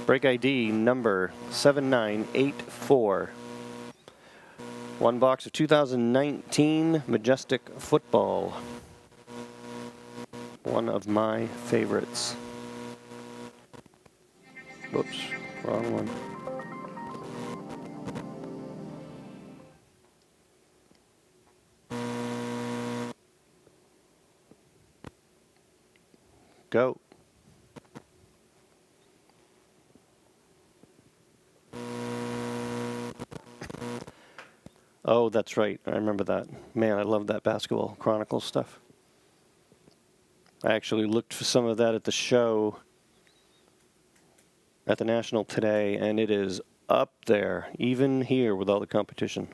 Break ID number 7984. One box of 2019 Majestic football. One of my favorites. Whoops, wrong one. Go. Oh, that's right. I remember that. Man, I love that Basketball Chronicles stuff. I actually looked for some of that at the show at the National today, and it is up there, even here with all the competition.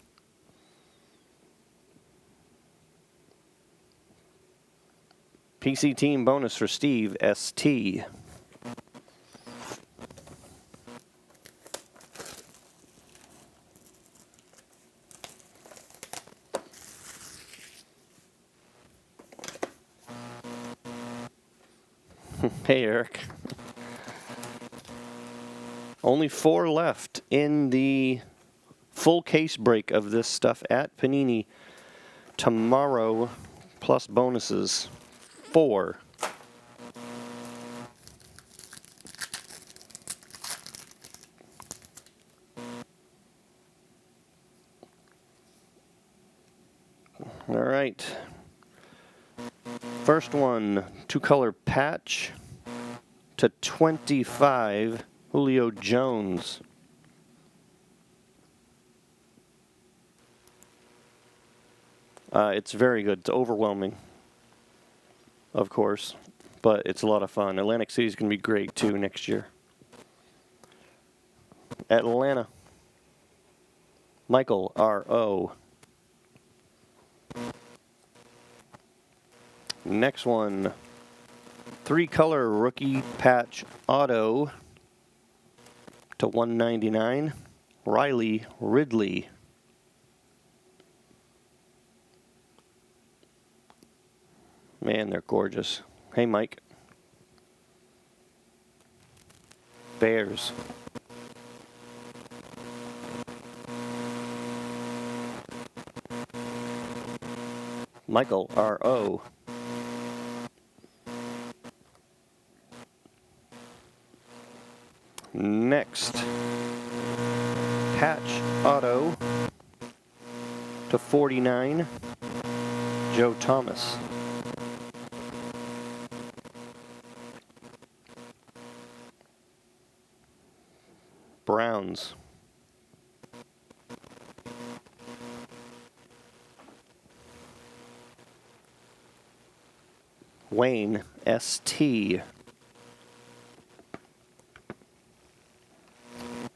PC team bonus for Steve ST. Hey, Eric. Only 4 left in the full case break of this stuff at Panini tomorrow, plus bonuses. 4. All right. First one, 2-color patch to 25, Julio Jones. It's very good. It's overwhelming, of course, but it's a lot of fun. Atlantic City is going to be great, too, next year. Atlanta. Michael R.O. Next one, 3-color rookie patch auto to 199, Riley Ridley. Man, they're gorgeous. Hey, Mike. Bears. Michael R.O. Next, patch auto to 49, Joe Thomas. Browns. Wayne ST.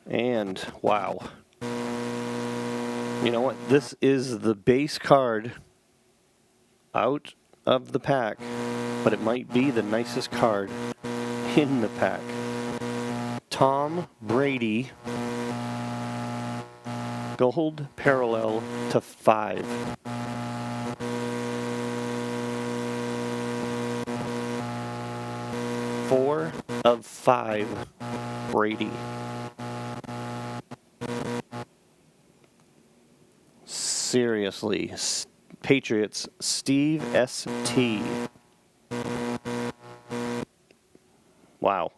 And wow. You know what? This is the base card out of the pack, but it might be the nicest card in the pack. Tom Brady, gold parallel to 5. Four of 5, Brady. Seriously, Patriots, Steve ST. Wow.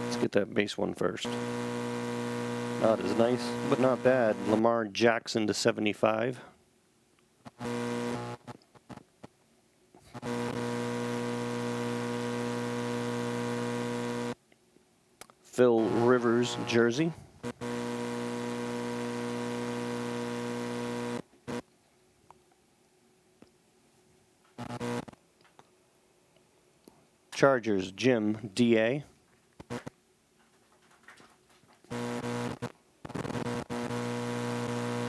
Let's get that base one first. Not as nice, but not bad. Lamar Jackson to 75. Phil Rivers jersey. Chargers Jim DA.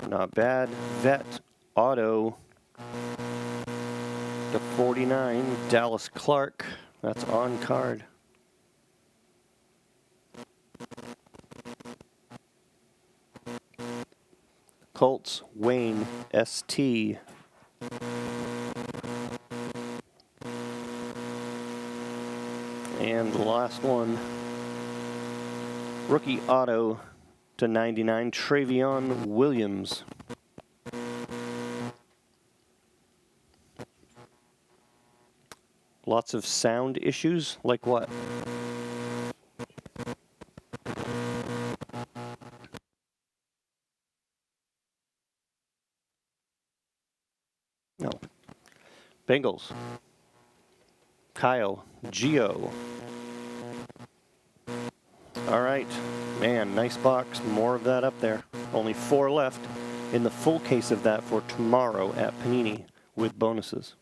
Not bad. Vet auto to 49, Dallas Clark. That's on card. Colts, Wayne, ST. And the last one, rookie auto to 99, Travion Williams. Lots of sound issues, like what? No. Bengals. Kyle, Geo. All right, man, nice box. More of that up there. Only 4 left in the full case of that for tomorrow at Panini with bonuses.